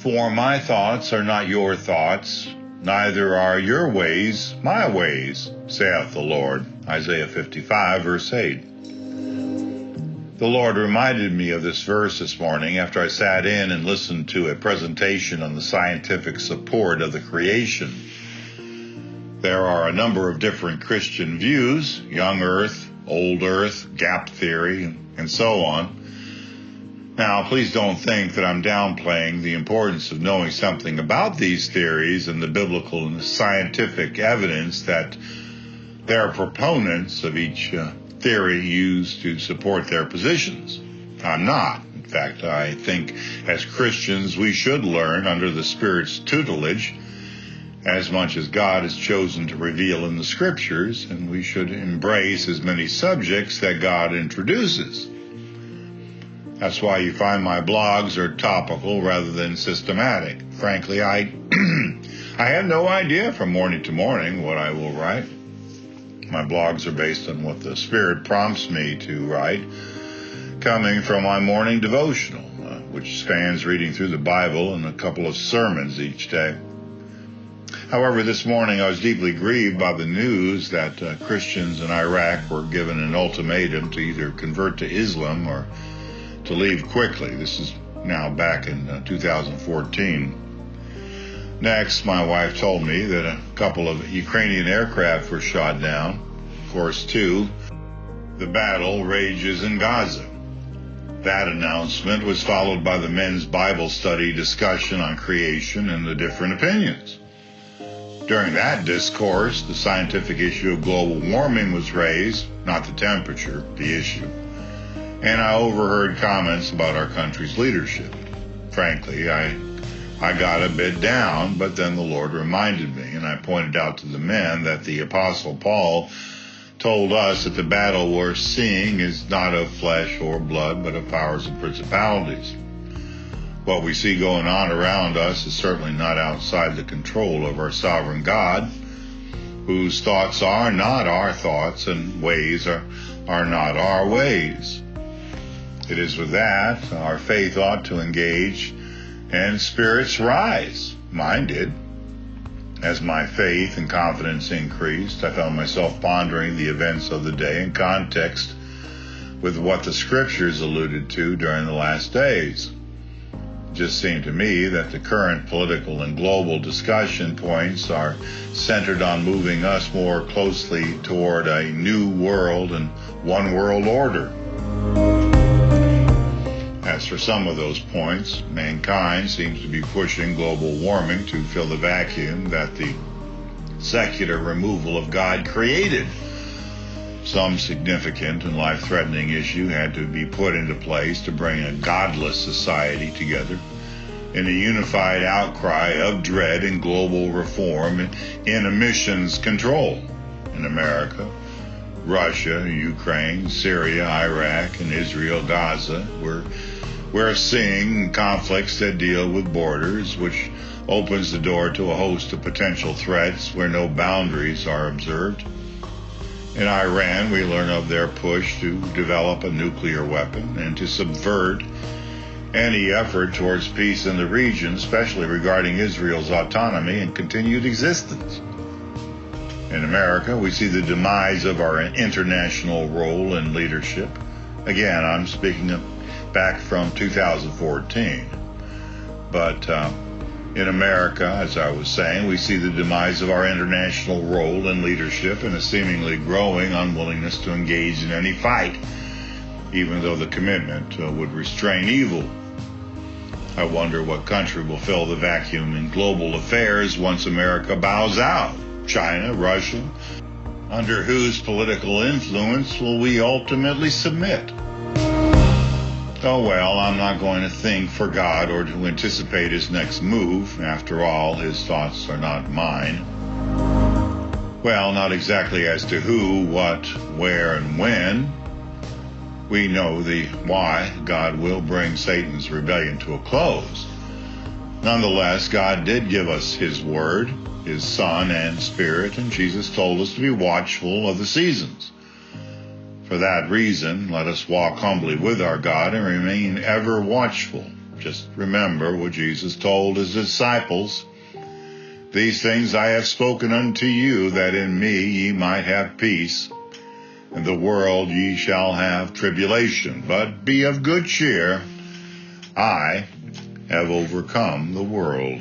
For my thoughts are not your thoughts, neither are your ways my ways, saith the Lord. Isaiah 55, verse 8. The Lord reminded me of this verse this morning after I sat in and listened to a presentation on the scientific support of the creation. There are a number of different Christian views: young earth, old earth, gap theory, and so on. Now, please don't think that I'm downplaying the importance of knowing something about these theories and the biblical and scientific evidence that there are proponents of each theory used to support their positions. I'm not. In fact, I think as Christians we should learn under the Spirit's tutelage as much as God has chosen to reveal in the Scriptures, and we should embrace as many subjects that God introduces. That's why you find my blogs are topical rather than systematic. Frankly, I have no idea from morning to morning what I will write. My blogs are based on what the Spirit prompts me to write, coming from my morning devotional, which spans reading through the Bible and a couple of sermons each day. However, this morning I was deeply grieved by the news that Christians in Iraq were given an ultimatum to either convert to Islam or to leave quickly. This is now back in 2014. Next, my wife told me that a couple of Ukrainian aircraft were shot down. Of course, too, the battle rages in Gaza. That announcement was followed by the men's Bible study discussion on creation and the different opinions. During that discourse, the scientific issue of global warming was raised, not the temperature, the issue. And I overheard comments about our country's leadership. Frankly, I got a bit down, but then the Lord reminded me, and I pointed out to the men that the Apostle Paul told us that the battle we're seeing is not of flesh or blood, but of powers and principalities. What we see going on around us is certainly not outside the control of our sovereign God, whose thoughts are not our thoughts and ways are not our ways. It is with that our faith ought to engage and spirits rise. Mine did. As my faith and confidence increased, I found myself pondering the events of the day in context with what the Scriptures alluded to during the last days. It just seemed to me that the current political and global discussion points are centered on moving us more closely toward a new world and one world order. As for some of those points, mankind seems to be pushing global warming to fill the vacuum that the secular removal of God created. Some significant and life-threatening issue had to be put into place to bring a godless society together in a unified outcry of dread and global reform in emissions control. In America, Russia, Ukraine, Syria, Iraq, and Israel, Gaza, we're seeing conflicts that deal with borders, which opens the door to a host of potential threats where no boundaries are observed. In Iran, we learn of their push to develop a nuclear weapon and to subvert any effort towards peace in the region, especially regarding Israel's autonomy and continued existence. In America, we see the demise of our international role and leadership. Again, I'm speaking back from 2014. But in America, as I was saying, we see the demise of our international role and leadership and a seemingly growing unwillingness to engage in any fight, even though the commitment would restrain evil. I wonder what country will fill the vacuum in global affairs once America bows out. China, Russia? Under whose political influence will we ultimately submit? Oh well, I'm not going to think for God or to anticipate his next move. After all, his thoughts are not mine. Well, not exactly as to who, what, where, and when. We know the why. God will bring Satan's rebellion to a close. Nonetheless, God did give us his word, his Son and Spirit, and Jesus told us to be watchful of the seasons. For that reason, let us walk humbly with our God and remain ever watchful, Just remember what Jesus told his disciples. These things I have spoken unto you, that in me ye might have peace. In the world ye shall have tribulation, but be of good cheer. I have overcome the world.